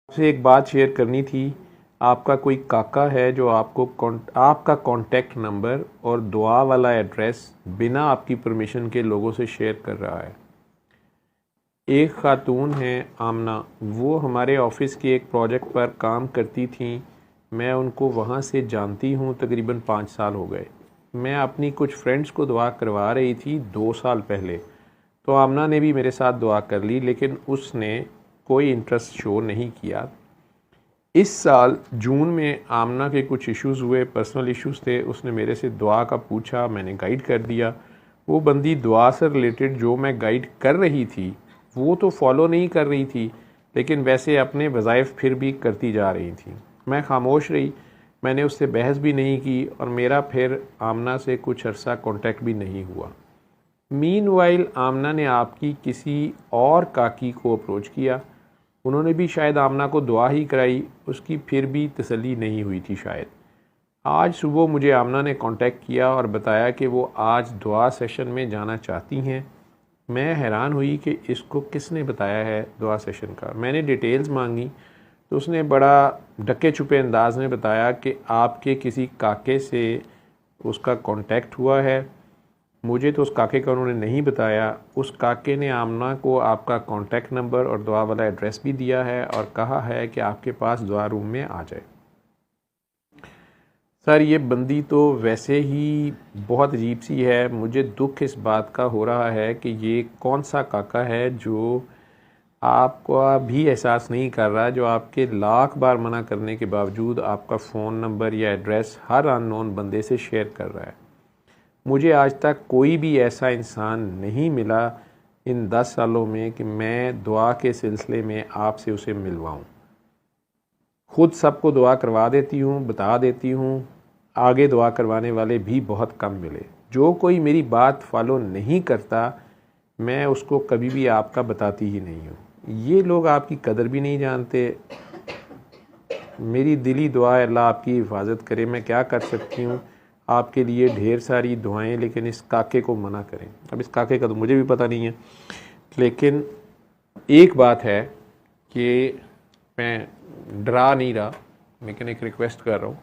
आपसे एक बात शेयर करनी थी। आपका कोई काका है जो आपका कॉन्टैक्ट नंबर और दुआ वाला एड्रेस बिना आपकी परमिशन के लोगों से शेयर कर रहा है। एक खातून है आमना, वो हमारे ऑफिस के एक प्रोजेक्ट पर काम करती थी। मैं उनको वहाँ से जानती हूँ, तकरीबन 5 साल हो गए। मैं अपनी कुछ फ्रेंड्स को दुआ करवा रही थी 2 साल पहले, तो आमना ने भी मेरे साथ दुआ कर ली, लेकिन उसने कोई इंटरेस्ट शो नहीं किया। इस साल जून में आमना के कुछ इश्यूज़ हुए, पर्सनल इश्यूज़ थे। उसने मेरे से दुआ का पूछा, मैंने गाइड कर दिया। वो बंदी दुआ से रिलेटेड जो मैं गाइड कर रही थी वो तो फॉलो नहीं कर रही थी, लेकिन वैसे अपने वज़ाइफ फिर भी करती जा रही थी। मैं खामोश रही, मैंने उससे बहस भी नहीं की और मेरा फिर आमना से कुछ अरसा कांटेक्ट भी नहीं हुआ। मीनवाइल आमना ने आपकी किसी और काकी को अप्रोच किया। उन्होंने भी शायद आमना को दुआ ही कराई, उसकी फिर भी तसल्ली नहीं हुई थी शायद। आज सुबह मुझे आमना ने कांटेक्ट किया और बताया कि वो आज दुआ सेशन में जाना चाहती हैं। मैं हैरान हुई कि इसको किसने बताया है दुआ सेशन का। मैंने डिटेल्स मांगी तो उसने बड़ा ढके छुपे अंदाज में बताया कि आपके किसी काके से उसका कांटेक्ट हुआ है। मुझे तो उस काके का उन्होंने नहीं बताया। उस काके ने आमना को आपका कांटेक्ट नंबर और दुआ वाला एड्रेस भी दिया है और कहा है कि आपके पास दुआ रूम में आ जाए। सर, ये बंदी तो वैसे ही बहुत अजीब सी है। मुझे दुख इस बात का हो रहा है कि ये कौन सा काका है जो आपका भी एहसास नहीं कर रहा, जो आपके लाख बार मना करने के बावजूद आपका फ़ोन नंबर या एड्रेस हर अननोन बंदे से शेयर कर रहा है। मुझे आज तक कोई भी ऐसा इंसान नहीं मिला इन 10 सालों में कि मैं दुआ के सिलसिले में आपसे उसे मिलवाऊं। खुद सबको दुआ करवा देती हूं, बता देती हूं, आगे दुआ करवाने वाले भी बहुत कम मिले। जो कोई मेरी बात फॉलो नहीं करता, मैं उसको कभी भी आपका बताती ही नहीं हूँ। ये लोग आपकी कदर भी नहीं जानते। मेरी दिली दुआ है अल्लाह आपकी हिफाजत करे। मैं क्या कर सकती हूँ, आपके लिए ढेर सारी दुआएं, लेकिन इस काके को मना करें। अब इस काके का तो मुझे भी पता नहीं है, लेकिन एक बात है कि मैं डरा नहीं रहा, लेकिन एक रिक्वेस्ट कर रहा हूँ।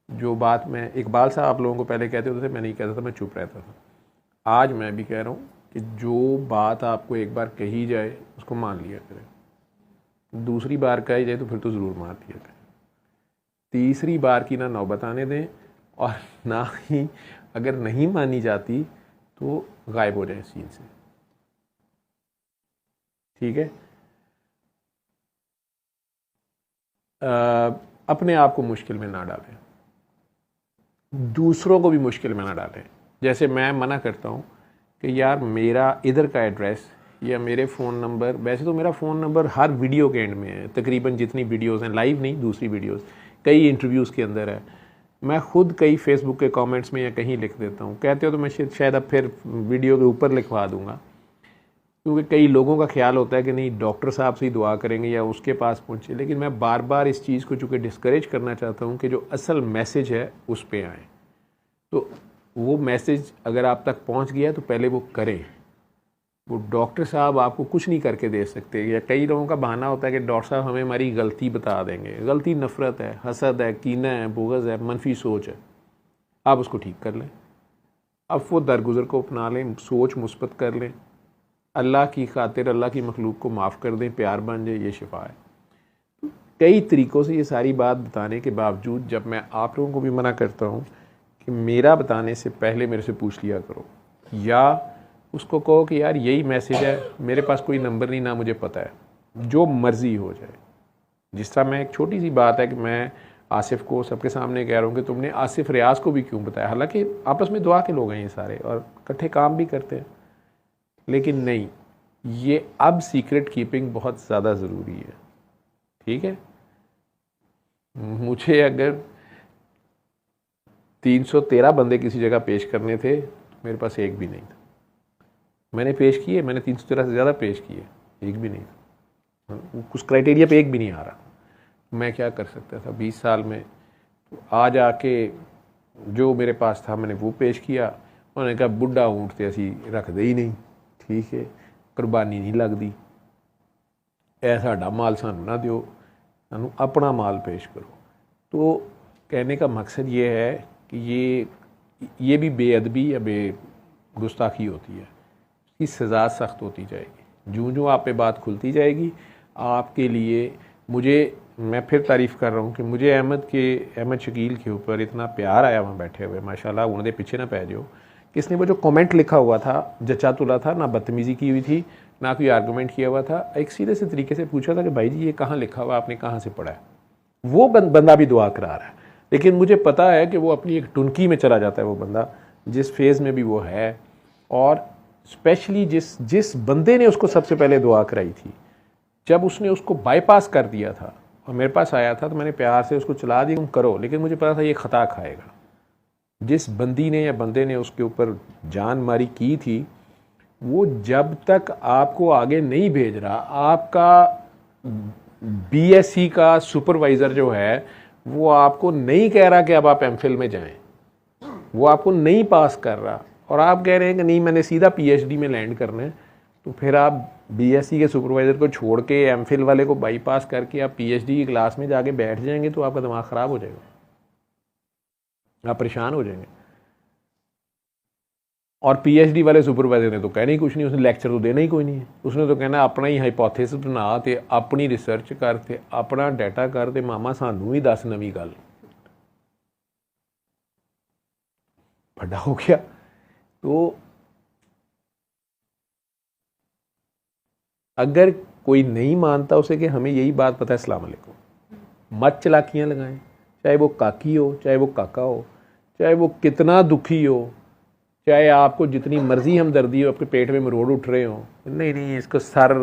जो बात मैं इकबाल साहब आप लोगों को पहले कहते होते थे, मैं नहीं कहता था, मैं चुप रहता था। आज मैं भी कह रहा हूँ कि जो बात आपको एक बार कही जाए उसको मान लिया करें। दूसरी बार कही जाए तो फिर तो ज़रूर मान लिया करें। तीसरी बार की ना नौबत आने दें, और ना ही अगर नहीं मानी जाती तो गायब हो जाए सीन से। ठीक है? अपने आप को मुश्किल में ना डालें, दूसरों को भी मुश्किल में ना डालें। जैसे मैं मना करता हूँ कि यार मेरा इधर का एड्रेस या मेरे फ़ोन नंबर, वैसे तो मेरा फ़ोन नंबर हर वीडियो के एंड में है, तकरीबन जितनी वीडियोस हैं, लाइव नहीं दूसरी वीडियोस, कई इंटरव्यूज़ के अंदर है। मैं खुद कई फेसबुक के कमेंट्स में या कहीं लिख देता हूँ। कहते हो तो मैं शायद अब फिर वीडियो के ऊपर लिखवा दूंगा, क्योंकि कई लोगों का ख्याल होता है कि नहीं डॉक्टर साहब से ही दुआ करेंगे या उसके पास पहुँचे। लेकिन मैं बार बार इस चीज़ को चूँकि डिस्करेज करना चाहता हूँ कि जो असल मैसेज है उस पर आए। तो वो मैसेज अगर आप तक पहुँच गया तो पहले वो करें। वो डॉक्टर साहब आपको कुछ नहीं करके दे सकते। या कई लोगों का बहाना होता है कि डॉक्टर साहब हमें हमारी गलती बता देंगे। गलती नफ़रत है, हसद है, कीना है, बुग़्ज़ है, मनफी सोच है। आप उसको ठीक कर लें, अब वो दरगुजर को अपना लें, सोच मुस्बत कर लें, अल्लाह की खातिर अल्लाह की मखलूक को माफ़ कर दें, प्यार बन जाए, ये शिफा है। कई तरीक़ों से ये सारी बात बताने के बावजूद जब मैं आप लोगों को भी मना करता हूँ कि मेरा बताने से पहले मेरे से पूछ लिया करो, या उसको कहो कि यार यही मैसेज है, मेरे पास कोई नंबर नहीं, ना मुझे पता है, जो मर्ज़ी हो जाए। जिस तरह मैं एक छोटी सी बात है कि मैं आसिफ को सबके सामने कह रहा हूँ कि तुमने आसिफ रियाज को भी क्यों बताया, हालांकि आपस में दुआ के लोग हैं ये सारे और इकट्ठे काम भी करते हैं, लेकिन नहीं, ये अब सीक्रेट कीपिंग बहुत ज़्यादा ज़रूरी है। ठीक है? मुझे अगर 313 बंदे किसी जगह पेश करने थे, मेरे पास एक भी नहीं था। मैंने पेश किए, मैंने 313 से ज़्यादा पेश किए, एक भी नहीं था। कुछ क्राइटेरिया पे एक भी नहीं आ रहा। मैं क्या कर सकता था 20 साल में? तो आज आके जो मेरे पास था मैंने वो पेश किया। उन्होंने कहा बुढ़ा ऊँट तो असी रख दे ही नहीं, ठीक है, कुर्बानी नहीं लगती, ऐ साडा माल सानू ना दिओ। सानू अपना माल पेश करो। तो कहने का मकसद ये है कि ये भी बेअदबी या गुस्ताखी होती है, इसकी सज़ा सख्त होती जाएगी। जूँ जूँ आप पे बात खुलती जाएगी आपके लिए। मैं फिर तारीफ़ कर रहा हूँ कि मुझे अहमद शकील के ऊपर इतना प्यार आया वहाँ बैठे हुए, माशाल्लाह। उन्होंने पीछे ना पै जाओ, किसने वो जो कमेंट लिखा हुआ था जचा तुला था, ना बदतमीज़ी की हुई थी ना कोई आर्गूमेंट किया हुआ था। एक सीधे से तरीके से पूछा था कि भाई जी ये कहाँ लिखा हुआ, आपने कहाँ से पढ़ा है। वो बंदा भी दुआ करा रहा है, लेकिन मुझे पता है कि वो अपनी एक टुनकी में चला जाता है वो बंदा, जिस फेज़ में भी वो है। और स्पेशली जिस बंदे ने उसको सबसे पहले दुआ कराई थी, जब उसने उसको बाईपास कर दिया था और मेरे पास आया था तो मैंने प्यार से उसको चला दिया, तुम करो, लेकिन मुझे पता था ये ख़ता खाएगा। जिस बंदी ने या बंदे ने उसके ऊपर जान मारी की थी, वो जब तक आपको आगे नहीं भेज रहा, आपका बीएससी का सुपरवाइज़र जो है वो आपको नहीं कह रहा कि अब आप एमफिल में जाएं, वो आपको नहीं पास कर रहा और आप कह रहे हैं कि नहीं मैंने सीधा पीएचडी में लैंड करना है, तो फिर आप बीएससी के सुपरवाइज़र को छोड़ के एमफिल वाले को बाईपास करके आप पीएचडी की क्लास में जाके बैठ जाएंगे तो आपका दिमाग ख़राब हो जाएगा, आप परेशान हो जाएंगे। और पीएचडी वाले सुपरवाइज़र ने तो कहना ही कुछ नहीं, उसने लेक्चर तो देना ही कोई नहीं है। उसने तो कहना अपना ही हाइपोथेसिस बना ते अपनी रिसर्च करते अपना डाटा करते मामा सानू ही दस नवी गल, बड़ा हो गया। तो अगर कोई नहीं मानता उसे कि हमें यही बात पता है, अस्सलाम वालेकुम, मत चलाकियाँ लगाएं, चाहे वो काकी हो चाहे वो काका हो, चाहे वो कितना दुखी हो, चाहे आपको जितनी मर्जी हमदर्दी हो, आपके पेट में मरोड़ उठ रहे हो, नहीं इसको सर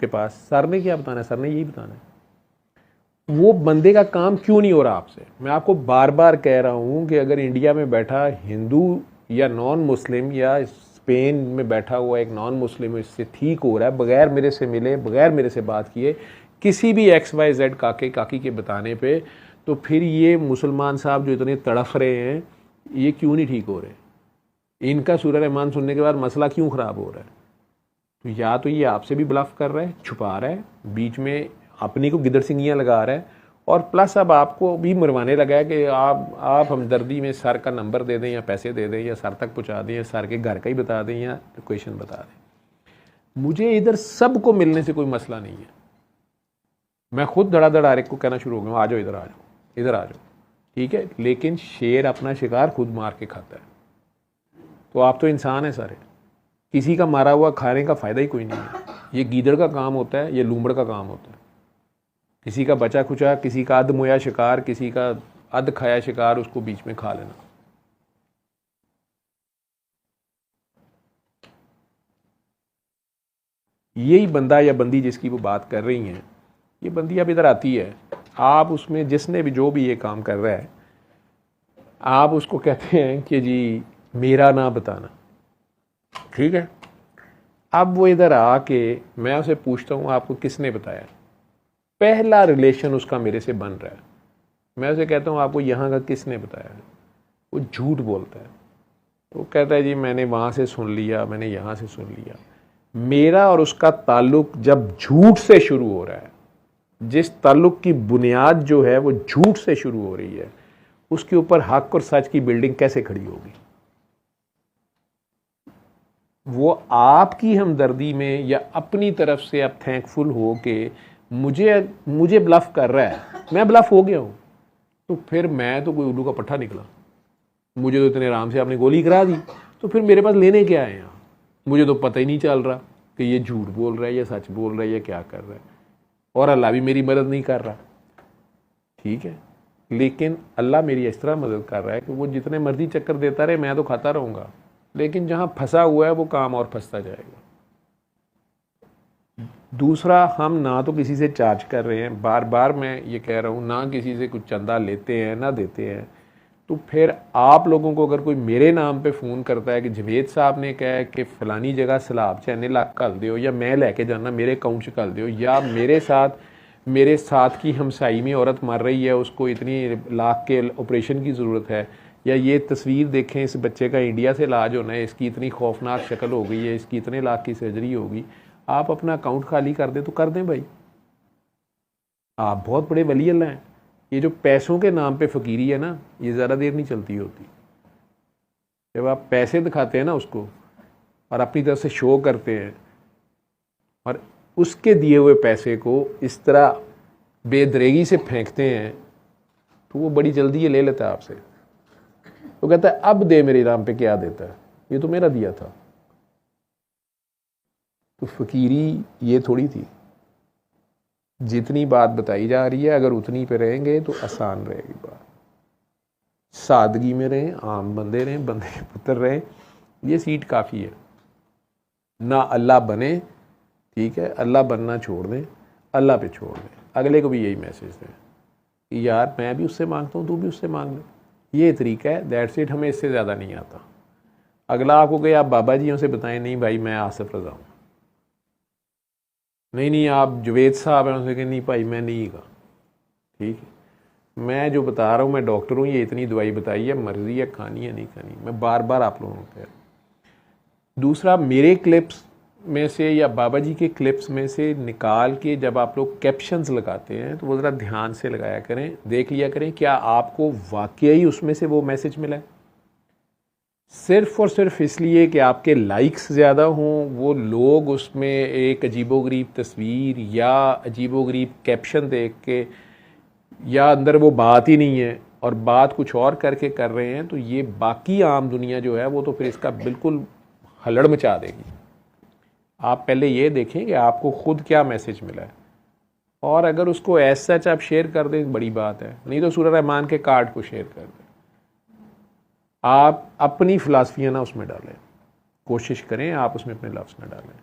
के पास, सर ने क्या बताना है, सर ने यही बताना है। वो बंदे का काम क्यों नहीं हो रहा आपसे। मैं आपको बार बार कह रहा हूँ कि अगर इंडिया में बैठा हिंदू या नॉन मुस्लिम या स्पेन में बैठा हुआ एक नॉन मुस्लिम इससे ठीक हो रहा है बगैर मेरे से मिले, बगैर मेरे से बात किए, किसी भी XYZ काके काकी के बताने पे, तो फिर ये मुसलमान साहब जो इतने तड़फ रहे हैं ये क्यों नहीं ठीक हो रहे। इनका सूरह रहमान सुनने के बाद मसला क्यों ख़राब हो रहा है। तो या तो ये आपसे भी ब्लफ कर रहा है, छुपा रहा है, बीच में अपनी को गिदड़ सिंगियाँ लगा रहा है, और प्लस अब आपको भी मरवाने लगा है कि आप हमदर्दी में सर का नंबर दे दें या पैसे दे दें या सर तक पहुँचा दें या सर के घर का ही बता दें या लोकेशन बता दें। मुझे इधर सबको मिलने से कोई मसला नहीं है। मैं खुद धड़ाधड़ हर एक को कहना शुरू हो गया, आ जाओ इधर, आ जाओ इधर, आ जाओ, ठीक है। लेकिन शेर अपना शिकार खुद मार के खाता है। तो आप तो इंसान हैं सारे, किसी का मारा हुआ खाने का फ़ायदा ही कोई नहीं है। ये गीदड़ का काम होता है, ये लूमड़ का काम होता है। किसी का बचा खुचा, किसी का अध मोया शिकार, किसी का अध खाया शिकार, उसको बीच में खा लेना। यही बंदा या बंदी जिसकी वो बात कर रही हैं, ये बंदी अब इधर आती है, आप उसमें जिसने भी जो भी ये काम कर रहा है, आप उसको कहते हैं कि जी मेरा ना बताना, ठीक है। अब वो इधर आके मैं उसे पूछता हूँ आपको किसने बताया, पहला रिलेशन उसका मेरे से बन रहा है, मैं उसे कहता हूँ आपको यहाँ का किसने बताया, वो झूठ बोलता है। वो कहता है जी मैंने वहाँ से सुन लिया, मैंने यहाँ से सुन लिया। मेरा और उसका ताल्लुक जब झूठ से शुरू हो रहा है, जिस ताल्लुक की बुनियाद जो है वो झूठ से शुरू हो रही है, उसके ऊपर हक और सच की बिल्डिंग कैसे खड़ी होगी। वो आपकी हमदर्दी में या अपनी तरफ से अब थैंकफुल हो के मुझे ब्लफ कर रहा है, मैं ब्लफ हो गया हूँ, तो फिर मैं तो कोई उल्लू का पट्ठा निकला। मुझे तो इतने आराम से आपने गोली करा दी, तो फिर मेरे पास लेने क्या है यहाँ। मुझे तो पता ही नहीं चल रहा कि ये झूठ बोल रहा है या सच बोल रहा है या क्या कर रहा है, और अल्लाह भी मेरी मदद नहीं कर रहा, ठीक है। लेकिन अल्लाह मेरी इस तरह मदद कर रहा है कि वो जितने मर्जी चक्कर देता रहे मैं तो खाता रहूँगा, लेकिन जहाँ फंसा हुआ है वो काम और फंसता जाएगा। दूसरा, हम ना तो किसी से चार्ज कर रहे हैं, बार बार मैं ये कह रहा हूँ, ना किसी से कुछ चंदा लेते हैं ना देते हैं। तो फिर आप लोगों को अगर कोई मेरे नाम पे फ़ोन करता है कि जवेद साहब ने कहा है कि फ़लानी जगह सैलाब चैने लाख कल दो, या मैं लेके जाना मेरे अकाउंट से कल दो, या मेरे साथ की हमसाई में औरत मर रही है, उसको इतनी लाख के ऑपरेशन की ज़रूरत है, या ये तस्वीर देखें इस बच्चे का इंडिया से इलाज होना है, इसकी इतनी खौफनाक शक्ल हो गई है, इसकी इतने लाख की सर्जरी होगी, आप अपना अकाउंट खाली कर दें तो कर दें भाई। आप बहुत बड़े वली अल्लाह हैं। ये जो पैसों के नाम पे फ़कीरी है ना, ये ज़्यादा देर नहीं चलती होती। जब आप पैसे दिखाते हैं ना उसको और अपनी तरफ से शो करते हैं और उसके दिए हुए पैसे को इस तरह बेदरेगी से फेंकते हैं, तो वो बड़ी जल्दी ये ले लेता है आपसे। तो कहता है अब दे मेरे नाम पे, क्या देता है, ये तो मेरा दिया था। तो फ़कीरी ये थोड़ी थी। जितनी बात बताई जा रही है अगर उतनी पे रहेंगे तो आसान रहेगी बात। सादगी में रहें, आम बंदे रहें, बंदे के पुत्र रहें, ये सीट काफ़ी है। ना अल्लाह बने, ठीक है, अल्लाह बनना छोड़ दें, अल्लाह पे छोड़ दें। अगले को भी यही मैसेज दें कि यार मैं भी उससे मांगता हूँ, तू भी उससे मांग ले। ये तरीका है, दैट्स इट। हमें इससे ज़्यादा नहीं आता। अगला आपको कहे आप बाबा जियों से बताएं, नहीं भाई मैं आसिफ रज़ा हूँ, नहीं आप जुवेद साहब हैं, उनसे कहें नहीं भाई मैं नहीं का, ठीक है, मैं जो बता रहा हूँ मैं डॉक्टर हूँ, ये इतनी दवाई बताई है, मर्जी है खानी है नहीं खानी। मैं बार बार आप लोगों को कह रहा हूँ। दूसरा, मेरे क्लिप्स में से या बाबा जी के क्लिप्स में से निकाल के जब आप लोग कैप्शंस लगाते हैं तो वो ज़रा ध्यान से लगाया करें, देख लिया करें क्या आपको वाकई उसमें से वो मैसेज मिला है। सिर्फ और सिर्फ इसलिए कि आपके लाइक्स ज़्यादा हों, वो लोग उसमें एक अजीबोगरीब तस्वीर या अजीबोगरीब कैप्शन देख के, या अंदर वो बात ही नहीं है और बात कुछ और करके कर रहे हैं, तो ये बाकी आम दुनिया जो है वो तो फिर इसका बिल्कुल हलड़ मचा देगी। आप पहले ये देखें कि आपको खुद क्या मैसेज मिला है, और अगर उसको ऐसा सच आप शेयर कर दें बड़ी बात है, नहीं तो सूरह रहमान के कार्ड को शेयर कर दें। आप अपनी फ़िलासफ़ियाँ ना उसमें डालें, कोशिश करें आप उसमें अपने लफ्ज़ ना डालें।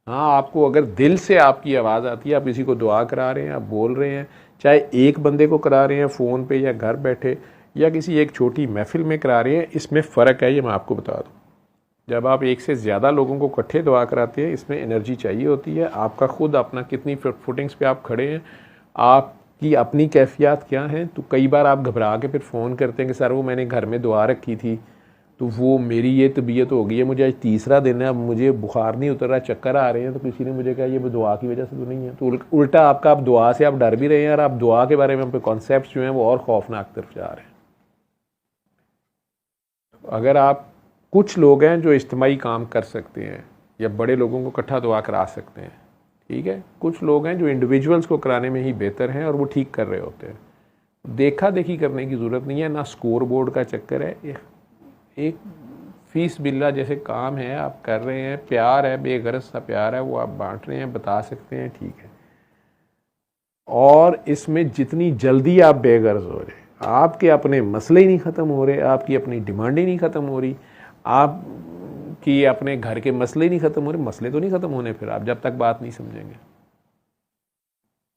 हाँ, आपको अगर दिल से आपकी आवाज़ आती है, आप किसी को दुआ करा रहे हैं, आप बोल रहे हैं, चाहे एक बंदे को करा रहे हैं फ़ोन पे या घर बैठे या किसी एक छोटी महफिल में करा रहे हैं, इसमें फ़र्क है, ये मैं आपको बता दूँ। जब आप एक से ज़्यादा लोगों को इकट्ठे दुआ कराते हैं, इसमें एनर्जी चाहिए होती है। आपका खुद अपना कितनी फुटिंग्स पे आप खड़े हैं, आपकी अपनी कैफियत क्या है। तो कई बार आप घबरा के फिर फ़ोन करते हैं कि सर वो मैंने घर में दुआ रखी थी, तो वो मेरी ये तबीयत हो गई है, मुझे आज तीसरा दिन है, अब मुझे बुखार नहीं उतर रहा, चक्कर आ रहे हैं, तो किसी ने मुझे कहा ये दुआ की वजह से तो नहीं है। तो उल्टा आपका, आप दुआ से आप डर भी रहे हैं और आप दुआ के बारे में आप कॉन्सेप्ट जो हैं वो और खौफनाक तरफ जा रहे हैं। अगर आप, कुछ लोग हैं जो इज्तिमाई काम कर सकते हैं या बड़े लोगों को इकट्ठा दुआ करा सकते हैं, ठीक है, कुछ लोग हैं जो इंडिविजुअल्स को कराने में ही बेहतर हैं और वो ठीक कर रहे होते हैं। देखा देखी करने की ज़रूरत नहीं है, ना स्कोर बोर्ड का चक्कर है। एक फीस बिल्ला जैसे काम है, आप कर रहे हैं, प्यार है, बेगरज सा प्यार है, वो आप बांट रहे हैं, बता सकते हैं, ठीक है। और इसमें जितनी जल्दी आप बेगरज हो रहे, आपके अपने मसले ही नहीं ख़त्म हो रहे, आपकी अपनी डिमांड ही नहीं ख़त्म हो रही, आप कि अपने घर के मसले नहीं ख़त्म हो रहे। मसले तो नहीं ख़त्म होने फिर आप जब तक बात नहीं समझेंगे।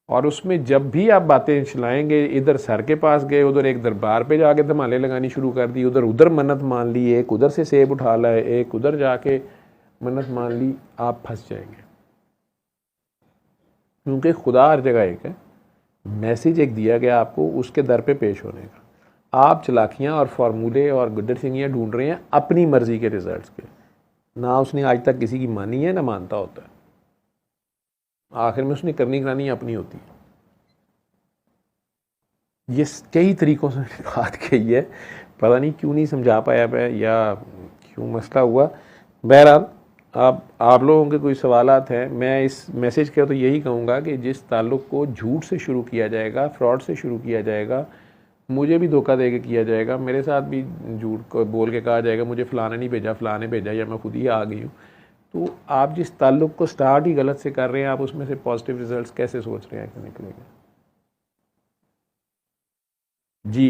और उसमें जब भी आप बातें चलाएंगे, इधर सर के पास गए, उधर एक दरबार पे जाके धमाले लगानी शुरू कर दी, उधर मन्नत मान ली, एक उधर से सेब उठा लाए, एक उधर जाके मन्नत मान ली, आप फंस जाएंगे। क्योंकि खुदा हर जगह एक है, मैसेज एक दिया गया आपको उसके दर पे पेश होने का। आप चलाकियाँ और फार्मूले और गुड्डर सिंगियाँ ढूंढ रहे हैं अपनी मर्जी के रिजल्ट्स के। ना उसने आज तक किसी की मानी है, ना मानता होता है। आखिर में उसने करनी करानी अपनी होती है। ये कई तरीक़ों से बात कही है, पता नहीं क्यों नहीं समझा पाया मैं या क्यों मसला हुआ। बहरहाल आप लोगों के कोई सवालात हैं, मैं इस मैसेज का तो यही कहूँगा कि जिस ताल्लुक़ को झूठ से शुरू किया जाएगा, फ्रॉड से शुरू किया जाएगा, मुझे भी धोखा दे के किया जाएगा, मेरे साथ भी झूठ को बोल के कहा जाएगा मुझे फ़लाने नहीं भेजा, फ़लाने भेजा, या मैं खुद ही आ गई हूँ। तो आप जिस ताल्लुक़ को स्टार्ट ही गलत से कर रहे हैं, आप उसमें से पॉजिटिव रिजल्ट्स कैसे सोच रहे हैं कि निकलेंगे। जी